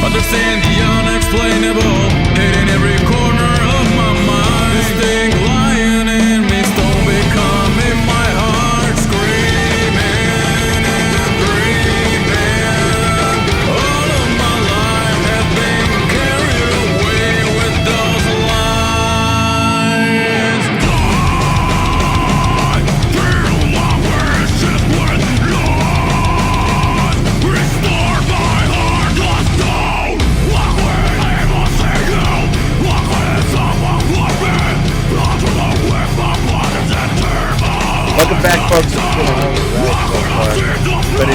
Understand the unexplainable, hitting every corner of my mind. This thing lying in me, stone becoming my heart, screaming and dreaming. All of my life has been carried away with those lies. God, fill my wishes with lies. Restore my heart lost soul. Welcome back, folks. It's been a hell of a ride so far, but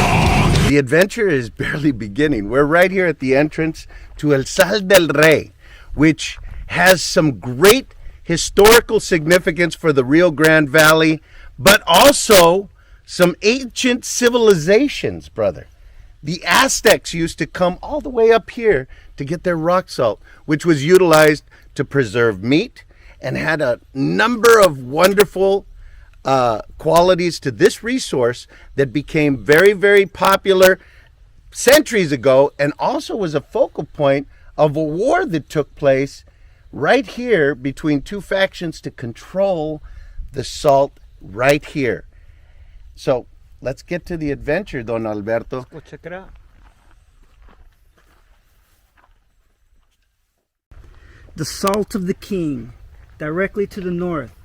the adventure is barely beginning. We're right here at the entrance to El Sal del Rey, which has some great historical significance for the Rio Grande Valley, but also some ancient civilizations, brother. The Aztecs used to come all the way up here to get their rock salt, which was utilized to preserve meat and had a number of wonderful qualities to this resource that became very, very popular centuries ago, and also was a focal point of a war that took place right here between two factions to control the salt right here. So let's get to the adventure, Don Alberto. Go check it out. The Salt of the King, directly to the north,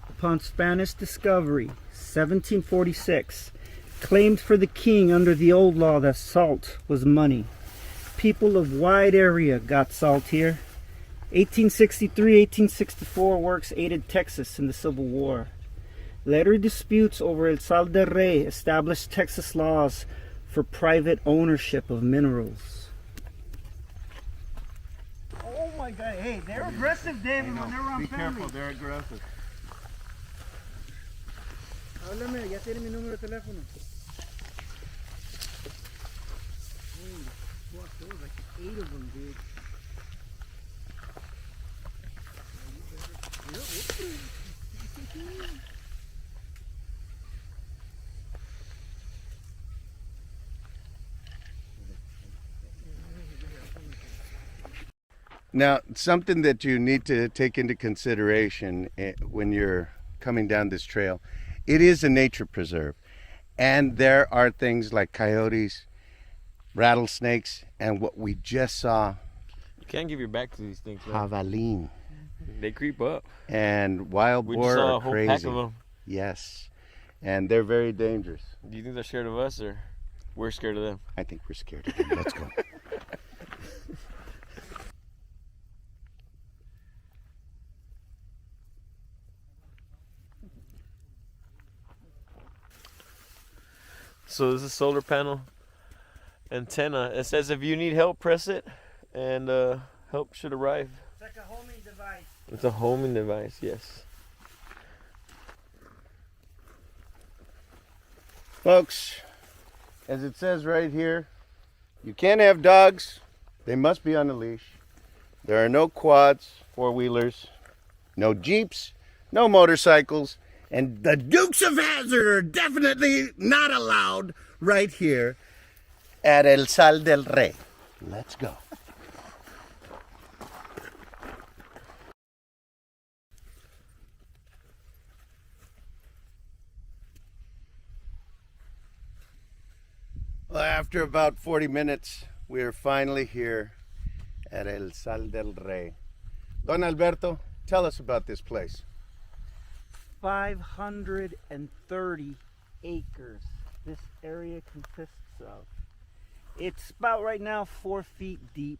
upon Spanish discovery, 1746, claimed for the king under the old law that salt was money. People of wide area got salt here. 1863-1864 works aided Texas in the Civil War. Later disputes over El Sal del Rey established Texas laws for private ownership of minerals. Oh my God! Hey, they're aggressive, David, when they're around family. Be careful, they're aggressive. Háblame, ya tiene mi número de teléfono. Holy fuck, there was like 8 of them, dude. Now, something that you need to take into consideration when you're coming down this trail, it is a nature preserve, and there are things like coyotes, rattlesnakes, and what we just saw, You can't give your back to these things, man. javelin, They creep up. and wild We boar just saw are a whole crazy. pack of them. Yes, and they're very dangerous. Do you think they're scared of us, or we're scared of them? I think we're scared of them. Let's go. So this is solar panel antenna. It says if you need help, press it, and help should arrive. It's like a homing device. It's a homing device, yes. Folks, as it says right here, you can't have dogs. They must be on a leash. There are no quads, four-wheelers, no Jeeps, no motorcycles, and the Dukes of Hazzard are definitely not allowed right here at El Sal del Rey. Let's go. Well, after about 40 minutes, we are finally here at El Sal del Rey. Don Alberto, tell us about this place. 530 acres this area consists of. It's about right now 4 feet deep,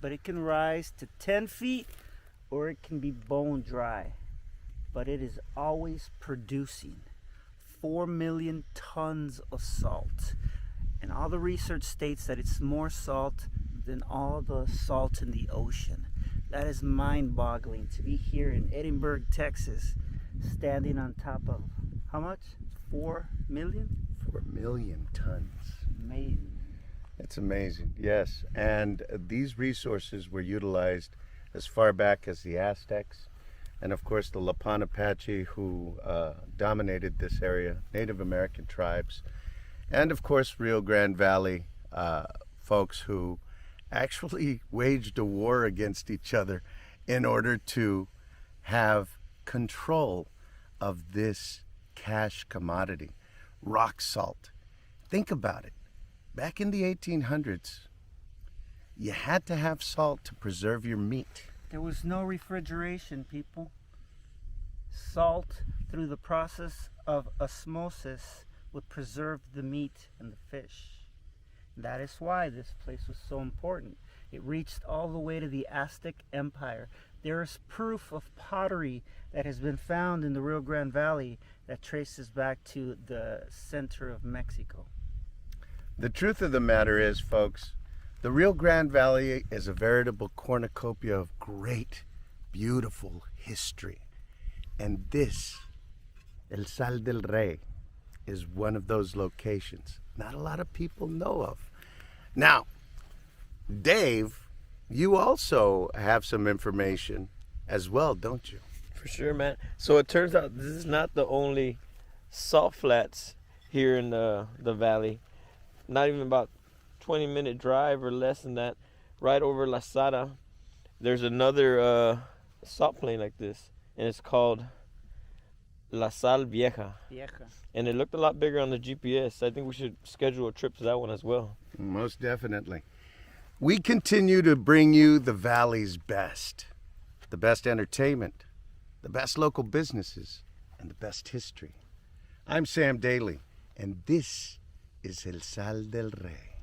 but it can rise to 10 feet or it can be bone dry. but it is always producing 4 million tons of salt. And all the research states that it's more salt than all the salt in the ocean. That is mind-boggling to be here in Edinburgh, Texas, standing on top of how much? 4 million? 4 million tons. Amazing. It's amazing, yes. And these resources were utilized as far back as the Aztecs, and of course the Lipan Apache, who dominated this area, Native American tribes, and of course Rio Grande Valley folks who actually waged a war against each other in order to have control of this cash commodity, rock salt. Think about it. Back in the 1800s, you had to have salt to preserve your meat. There was no refrigeration, people. Salt, through the process of osmosis, would preserve the meat and the fish. That is why this place was so important. It reached all the way to the Aztec Empire. There is proof of pottery that has been found in the Rio Grande Valley that traces back to the center of Mexico. The truth of the matter is, folks, the Rio Grande Valley is a veritable cornucopia of great, beautiful history. And this, El Sal del Rey, is one of those locations not a lot of people know of. Now, Dave, you also have some information as well, don't you? For sure, man. So it turns out this is not the only salt flats here in the valley. Not even about 20-minute drive or less than that. Right over La Sara, there's another salt plain like this, and it's called La Sal Vieja. And it looked a lot bigger on the GPS. I think we should schedule a trip to that one as well. Most definitely. We continue to bring you the valley's best entertainment, the best local businesses, and the best history. I'm Sam Daly, and this is El Sal del Rey.